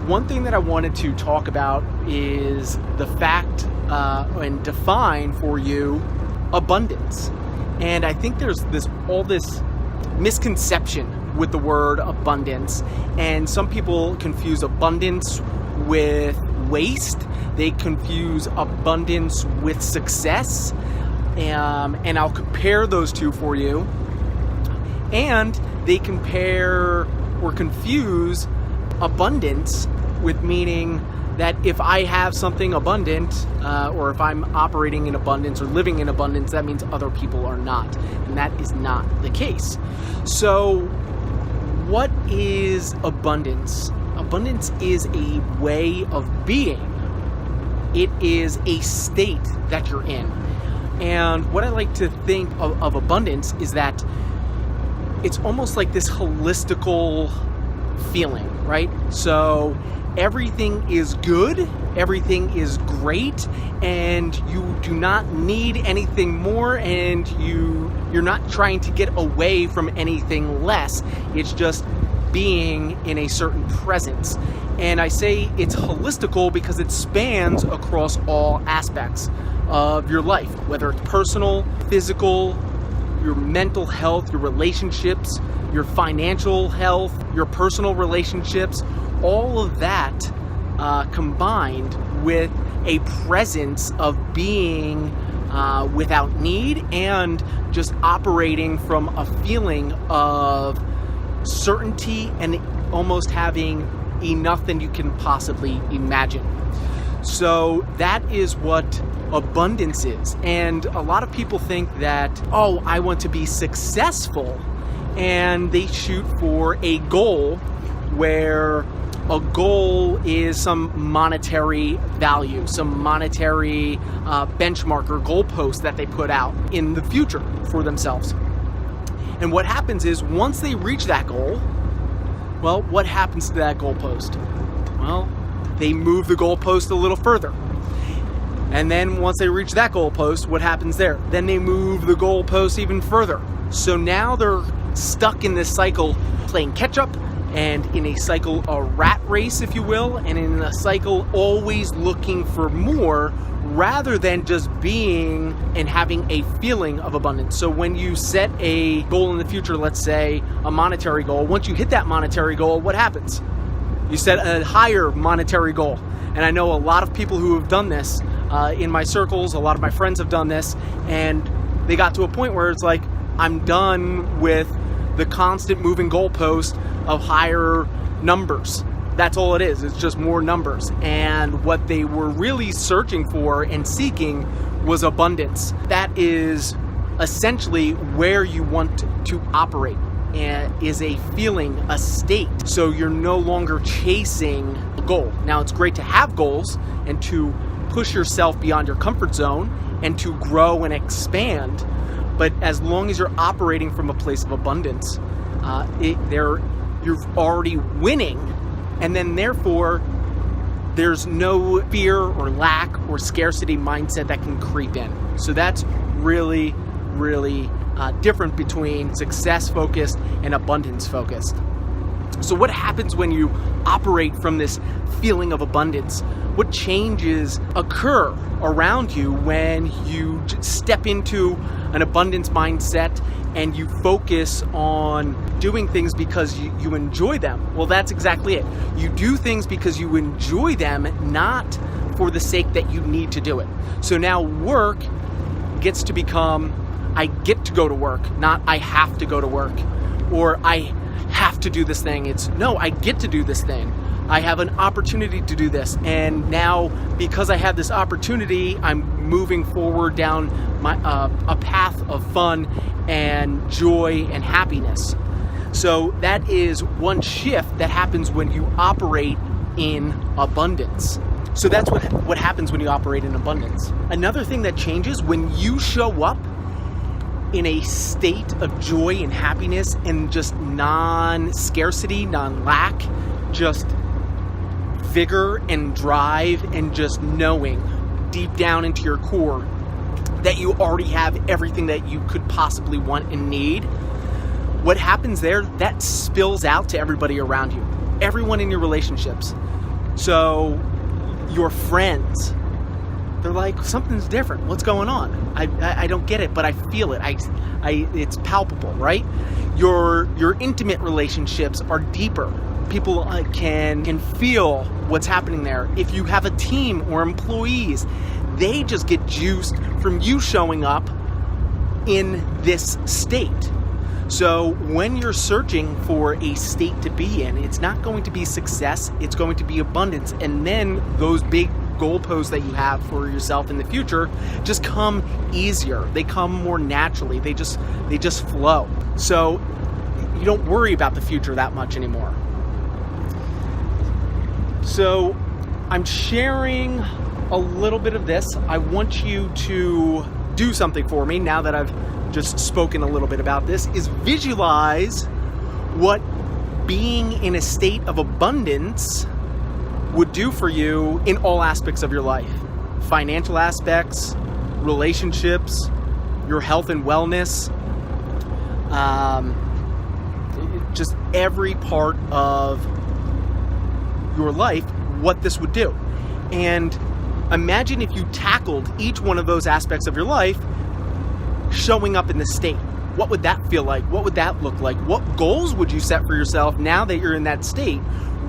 One thing that I wanted to talk about is the fact and define for you abundance. And I think there's all this misconception with the word abundance, and some people confuse abundance with waste. They confuse abundance with success, and I'll compare those two for you. And they compare or confuse abundance with meaning that if I have something abundant, or if I'm operating in abundance or living in abundance, that means other people are not. And that is not the case. So what is abundance? Abundance is a way of being. It is a state that you're in. And what I like to think of abundance is that it's almost like this holistical feeling, right? So everything is good, everything is great, and you do not need anything more, and you're not trying to get away from anything less. It's just being in a certain presence. And I say it's holistical because it spans across all aspects of your life, whether it's personal, physical, your mental health, your relationships, your financial health, your personal relationships, all of that combined with a presence of being without need and just operating from a feeling of certainty and almost having enough than you can possibly imagine. So that is what abundance is. And a lot of people think that, oh, I want to be successful, and they shoot for a goal where a goal is some monetary value, some monetary benchmark or goalpost that they put out in the future for themselves. And what happens is once they reach that goal, well, what happens to that goalpost? Well, they move the goalpost a little further. And then once they reach that goalpost, what happens there? Then they move the goalpost even further. So now they're stuck in this cycle, playing catch up, and in a cycle, a rat race, if you will, and in a cycle always looking for more rather than just being and having a feeling of abundance. So when you set a goal in the future, let's say a monetary goal, once you hit that monetary goal, what happens? You set a higher monetary goal. And I know a lot of people who have done this in my circles, a lot of my friends have done this, and they got to a point where it's like, I'm done with the constant moving goalpost of higher numbers. That's all it is. It's just more numbers. And what they were really searching for and seeking was abundance. That is essentially where you want to operate, and is a feeling, a state. So you're no longer chasing a goal. Now, it's great to have goals and to push yourself beyond your comfort zone and to grow and expand. But as long as you're operating from a place of abundance, you're already winning, and then therefore there's no fear or lack or scarcity mindset that can creep in. So that's really, really different between success focused and abundance focused. So what happens when you operate from this feeling of abundance? What changes occur around you when you step into an abundance mindset and you focus on doing things because you enjoy them? Well, that's exactly it. You do things because you enjoy them, not for the sake that you need to do it. So now work gets to become, I get to go to work, not I have to go to work, or I have to do this thing. It's no, I get to do this thing. I have an opportunity to do this, and now because I have this opportunity, I'm moving forward down a path of fun and joy and happiness. So that is one shift that happens when you operate in abundance. So that's what happens when you operate in abundance. Another thing that changes when you show up in a state of joy and happiness and just non-scarcity, non-lack, just vigor and drive, and just knowing deep down into your core that you already have everything that you could possibly want and need. What happens there, that spills out to everybody around you, everyone in your relationships. So your friends, they're like, something's different. What's going on? I don't get it, but I feel it. It's palpable, right? Your intimate relationships are deeper. People can feel what's happening there. If you have a team or employees, they just get juiced from you showing up in this state. So when you're searching for a state to be in, it's not going to be success, it's going to be abundance. And then those big goalposts that you have for yourself in the future just come easier. They come more naturally. They just flow. So you don't worry about the future that much anymore. So I'm sharing a little bit of this. I want you to do something for me now that I've just spoken a little bit about this, is visualize what being in a state of abundance would do for you in all aspects of your life. Financial aspects, relationships, your health and wellness, just every part of your life, what this would do. And imagine if you tackled each one of those aspects of your life showing up in this state. What would that feel like? What would that look like? What goals would you set for yourself now that you're in that state,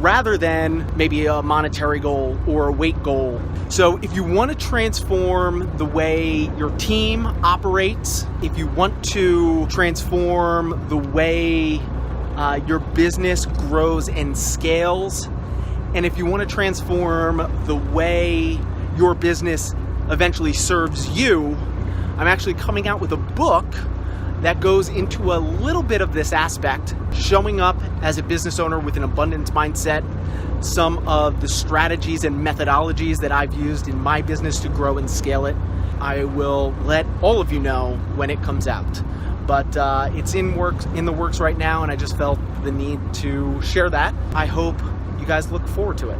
rather than maybe a monetary goal or a weight goal? So if you want to transform the way your team operates, if you want to transform the way your business grows and scales, and if you want to transform the way your business eventually serves you, I'm actually coming out with a book that goes into a little bit of this aspect, showing up as a business owner with an abundance mindset, some of the strategies and methodologies that I've used in my business to grow and scale it. I will let all of you know when it comes out. But it's in the works right now, and I just felt the need to share that. I hope you guys look forward to it.